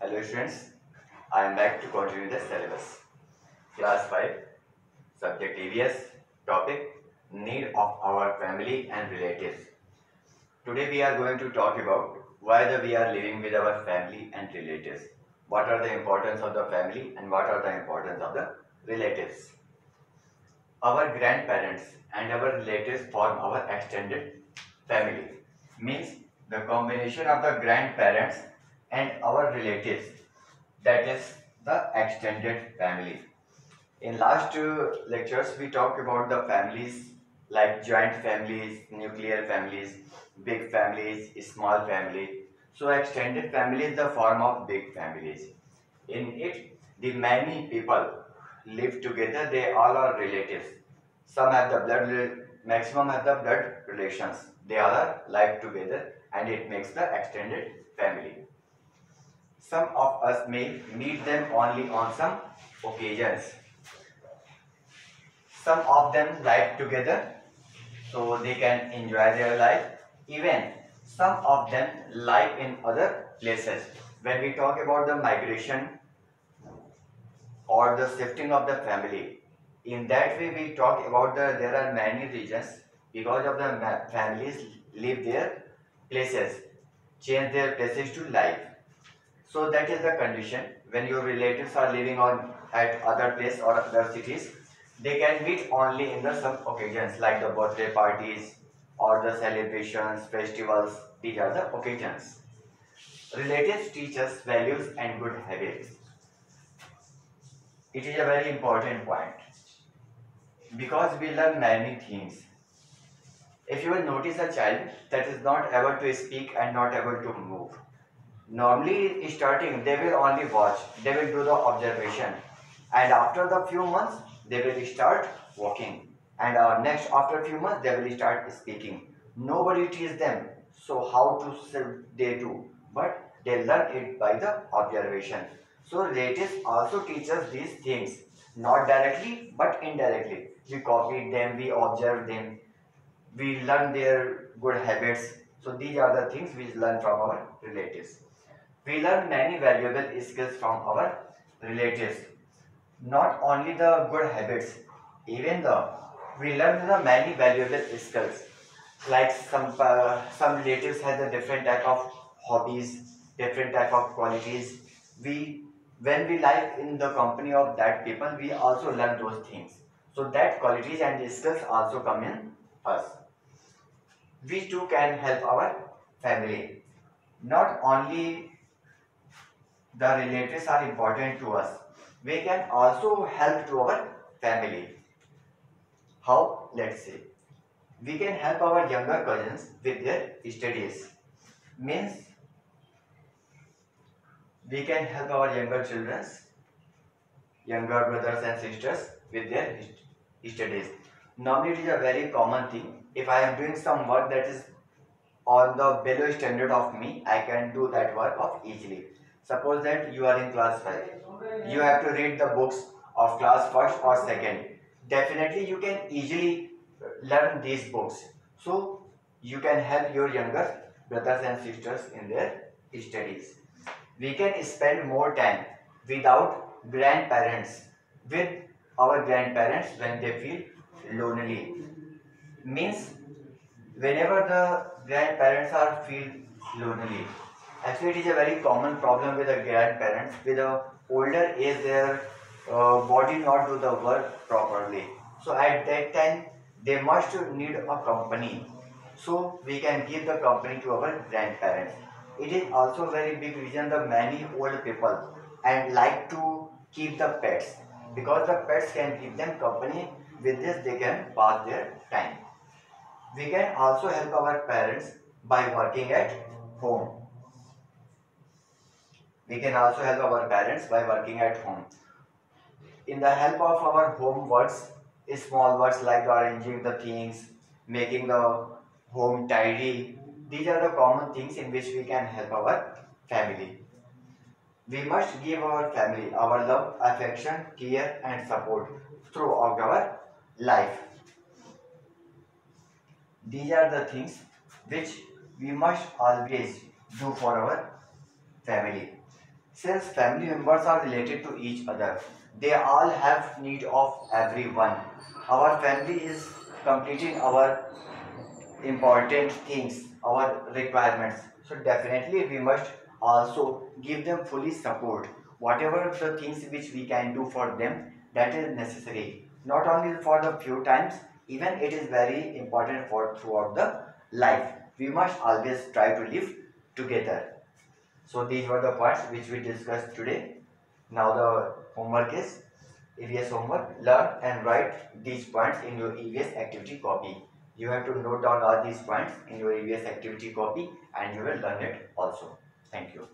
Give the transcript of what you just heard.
Hello students, I am back to continue the syllabus. Class 5, subject EVS, topic need of our family and relatives. Today we are going to talk about why we are living with our family and relatives. What are the importance of the family and what are the importance of the relatives. Our grandparents and our relatives form our extended family. Means the combination of the grandparents and our relatives, that is the extended family. In last two lectures we talked about the families like joint families, nuclear families, big families, small family. So extended family is the form of big families. In it, the many people live together, they all are relatives. Some have the maximum have the blood relations. They all are live together and it makes the extended family. Some of us may meet them only on some occasions. Some of them live together so they can enjoy their life. Even some of them live in other places. When we talk about the migration or the shifting of the family, in that way we talk about there are many regions because of the families leave their places, change their places to live. So that is the condition when your relatives are living on at other place or other cities. They can meet only in the some occasions like the birthday parties or the celebrations, festivals. These are the occasions. Relatives teach us values and good habits. It is a very important point because we learn many things. If you will notice a child that is not able to speak and not able to move, normally starting they will only watch, they will do the observation, and after the few months they will start walking, and next after a few months they will start speaking. Nobody teaches them, so how to they do, but they learn it by the observation. So relatives also teach us these things, not directly but indirectly. We copy them, we observe them, we learn their good habits. So these are the things we learn from our relatives. We learn many valuable skills from our relatives. Not only the good habits, even the we learn the many valuable skills. Like some relatives have a different type of hobbies, different type of qualities. We when we live in the company of that people, we also learn those things. So that qualities and skills also come in us. We too can help our family. Not only the relatives are important to us, we can also help to our family. How? Let's say we can help our younger cousins with their studies. Means we can help our younger children's, younger brothers and sisters with their studies. Normally, it is a very common thing. If I am doing some work that is on the below standard of me, I can do that work of easily. Suppose that you are in class 5. You have to read the books of class 1st or 2nd. Definitely you can easily learn these books. So you can help your younger brothers and sisters in their studies. We can spend more time without grandparents, with our grandparents when they feel lonely. Means whenever the grandparents are feel lonely, actually it is a very common problem with the grandparents. With a older age their body not do the work properly, so at that time they must need a company. So we can give the company to our grandparents. It is also very big reason the many old people and like to keep the pets, because the pets can give them company. With this they can pass their time. We can also help our parents by working at home. We can also help our parents by working at home. In the help of our home works, small works like arranging the things, making the home tidy. These are the common things in which we can help our family. We must give our family our love, affection, care, and support throughout our life. These are the things which we must always do for our family. Since family members are related to each other, they all have need of everyone. Our family is completing our important things, our requirements. So definitely we must also give them fully support. Whatever the things which we can do for them, that is necessary. Not only for the few times, even it is very important for throughout the life. We must always try to live together. So these were the parts which we discussed today. Now the homework is EVS homework. Learn and write these points in your EVS activity copy. You have to note down all these points in your EVS activity copy and you will learn it also. Thank you.